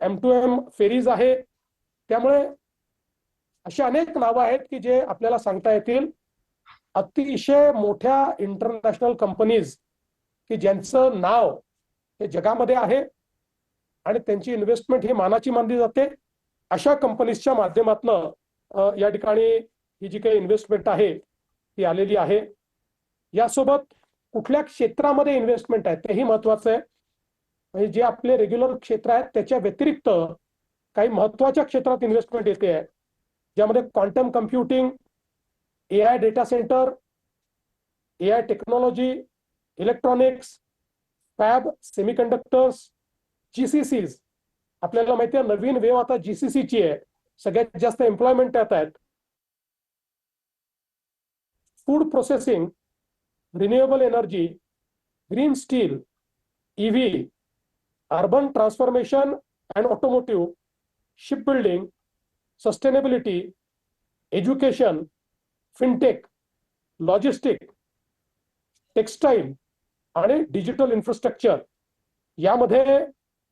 M2M fairies आहे. त्यामुळे अशी अनेक नावं आहेत की जे आपल्याला सांगता येतील. अतिशय मोठ्या इंटरनॅशनल कंपनीज की ज्यांचं नाव हे जगामध्ये आहे आणि त्यांची इन्व्हेस्टमेंट ही मानाची मानली जाते, अशा कंपनीजच्या माध्यमातून या ठिकाणी ही जी काही इन्व्हेस्टमेंट आहे ती आलेली आहे. यासोबत कुठल्या क्षेत्रामध्ये इन्व्हेस्टमेंट आहे तेही महत्वाचं आहे. म्हणजे जे आपले रेग्युलर क्षेत्र आहेत त्याच्या व्यतिरिक्त काही महत्वाच्या क्षेत्रात इन्व्हेस्टमेंट येते आहे, ज्यामध्ये quantum computing, AI data centre, AI technology, electronics, fab, semiconductors, GCCs. आपल्याला माहिती आहे नवीन वेव आता GCC ची आहे, सगळ्यात जास्त एम्प्लॉयमेंट त्यात आहेत. Food processing, renewable energy, green steel, EV, urban transformation and automotive, ship building, sustainability, education, fintech, logistic, textile आणि डिजिटल इन्फ्रास्ट्रक्चर यामध्ये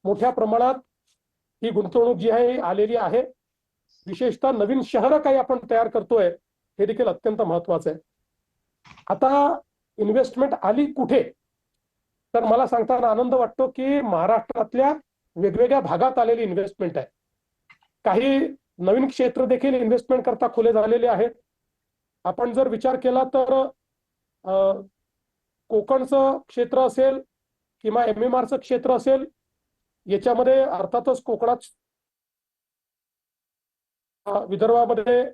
मोठ्या प्रमाणात ही गुंतवणूक जी आहे आलेली आहे. विशेषतः नवीन शहरं काही आपण तयार करतोय हे देखील अत्यंत महत्वाचं आहे. आता इन्व्हेस्टमेंट आली कुठे, तर मला सांगताना आनंद वाटतो की महाराष्ट्रातल्या वेगवेगळ्या भागात आलेली इन्व्हेस्टमेंट आहे. काही नवीन क्षेत्र देखील इन्व्हेस्टमेंट करता खुले झालेले आहेत. आपण जर विचार केला तर कोकणचं क्षेत्र असेल किंवा MMRचं क्षेत्र असेल, याच्यामध्ये अर्थातच कोकणात विदर्भामध्ये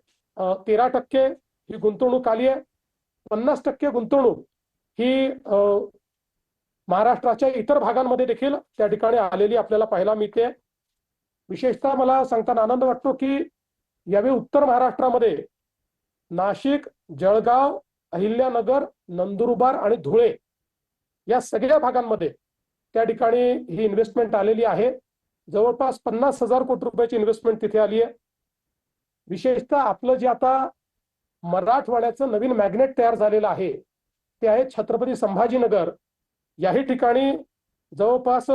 13% ही गुंतवणूक आली आहे. 50% गुंतवणूक ही महाराष्ट्राच्या इतर भागांमध्ये देखील त्या ठिकाणी आलेली आपल्याला पाहायला मिळते. विशेषतः मला सांगताना आनंद वाटतो की यावेळी उत्तर महाराष्ट्रामध्ये नाशिक, जळगाव, अहिल्यानगर, नंदुरबार आणि धुळे या सगळ्या भागांमध्ये त्या ठिकाणी ही इन्व्हेस्टमेंट आलेली आहे. जवळपास 50,000 कोटी रुपयाची इन्व्हेस्टमेंट तिथे आली आहे. विशेषतः आपलं जे आता मराठवाड्याचं नवीन मॅग्नेट तयार झालेलं आहे ते आहे छत्रपती संभाजीनगर. याही ठिकाणी जवळपास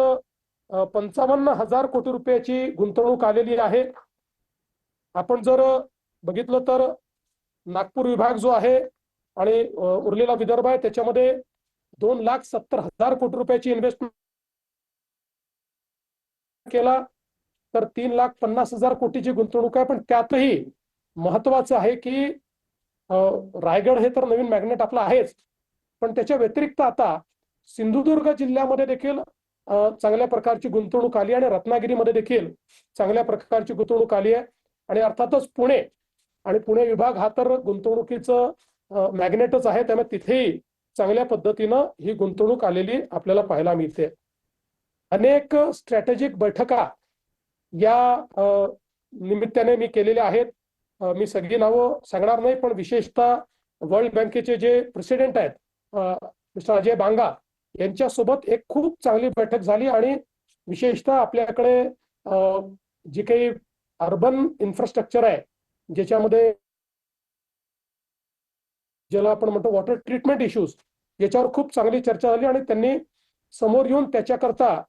55,000 कोटी रुपयाची गुंतवणूक आलेली आहे. आपण जर बघितलं तर नागपूर विभाग जो आहे आणि उरलेला विदर्भ आहे त्याच्यामध्ये 2,70,000 कोटी रुपयाची इन्व्हेस्टमेंट केला तर 3,50,000 कोटीची गुंतवणूक आहे. पण त्यातही महत्वाचं आहे की रायगड हे तर नवीन मॅग्नेट आपला आहेच, पण त्याच्या व्यतिरिक्त आता सिंधुदुर्ग जिल्ह्यामध्ये देखील चांगल्या प्रकारची गुंतवणूक आली आणि रत्नागिरीमध्ये देखील चांगल्या प्रकारची गुंतवणूक आली आहे. आणि अर्थातच पुणे आणि पुणे विभाग हा तर गुंतवणुकीचं मॅग्नेटच आहे, त्यामुळे तिथेही चांगल्या पद्धतीनं ही गुंतवणूक आलेली आपल्याला पाहायला मिळते. अनेक स्ट्रॅटेजिक बैठका या निमित्ताने मी केलेल्या आहेत. मी सगळी नावं सांगणार नाही, पण विशेषतः वर्ल्ड बँकेचे जे प्रेसिडेंट आहेत मिस्टर अजय बांगा यांच्यासोबत एक खूप चांगली बैठक झाली. आणि विशेषतः आपल्याकडे जे काही अर्बन इन्फ्रास्ट्रक्चर आहे ज्याच्यामध्ये ज्याला आपण म्हणतो वॉटर ट्रीटमेंट इश्यूज, याच्यावर खूप चांगली चर्चा झाली आणि त्यांनी समोर येऊन त्याच्याकरता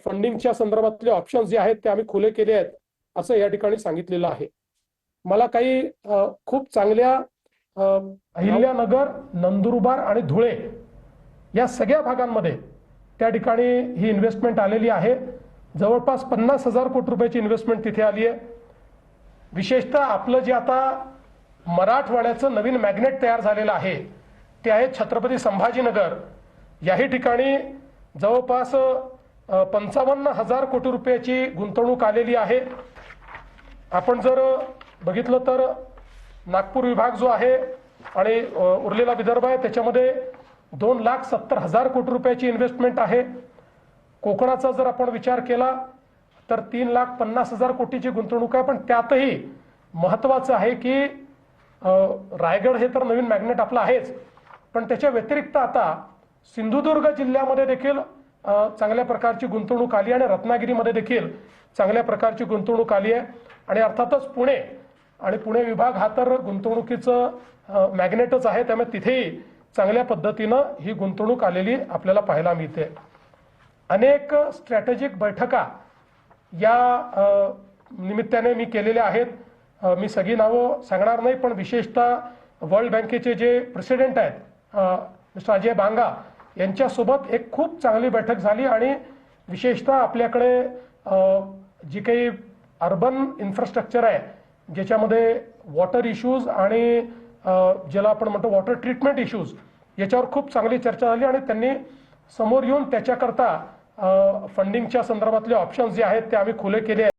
फंडिंगच्या संदर्भातले ऑप्शन्स जे आहेत ते आम्ही खुले केले आहेत असं या ठिकाणी सांगितलेलं आहे. मला काही खूप चांगल्या अहिल्यानगर, नंदुरबार आणि धुळे या सगळ्या भागांमध्ये त्या ठिकाणी ही इन्व्हेस्टमेंट आलेली आहे. जवळपास 50,000 कोटी रुपयाची इन्व्हेस्टमेंट तिथे आली आहे. विशेषतः आपलं जे आता मराठवाड्याचं नवीन मॅग्नेट तयार झालेलं आहे ते आहे छत्रपती संभाजीनगर. याही ठिकाणी जवळपास 55,000 कोटी रुपयाची गुंतवणूक आलेली आहे. आपण जर बघितलं तर नागपूर विभाग जो आहे आणि उरलेला विदर्भ आहे त्याच्यामध्ये 2,70,000 कोटी रुपयाची इन्व्हेस्टमेंट आहे. कोकणाचा जर आपण विचार केला तर 3,50,000 कोटीची गुंतवणूक आहे. पण त्यातही महत्वाचं आहे की रायगड हे तर नवीन मॅग्नेट आपला आहेच, पण त्याच्या व्यतिरिक्त आता सिंधुदुर्ग जिल्ह्यामध्ये देखील चांगल्या प्रकारची गुंतवणूक आली आणि रत्नागिरीमध्ये देखील चांगल्या प्रकारची गुंतवणूक आली आहे. आणि अर्थातच पुणे आणि पुणे विभाग हा तर गुंतवणुकीचं मॅग्नेटच आहे, त्यामुळे तिथेही चांगल्या पद्धतीनं ही गुंतवणूक आलेली आपल्याला पाहायला मिळते. अनेक स्ट्रॅटेजिक बैठका या निमित्ताने मी केलेल्या आहेत. मी सगळी नावं सांगणार नाही, पण विशेषतः वर्ल्ड बँकेचे जे प्रेसिडेंट आहेत मिस्टर अजय बांगा यांच्यासोबत एक खूप चांगली बैठक झाली आणि विशेषतः आपल्याकडे जी काही अर्बन इन्फ्रास्ट्रक्चर आहे ज्याच्यामध्ये वॉटर इश्यूज आणि ज्याला आपण म्हणतो वॉटर ट्रीटमेंट इश्यूज याच्यावर खूप चांगली चर्चा झाली आणि त्यांनी समोर येऊन त्याच्याकरता फंडिंगच्या संदर्भातले ऑप्शन्स जे आहेत ते आम्ही खुले केले आहेत.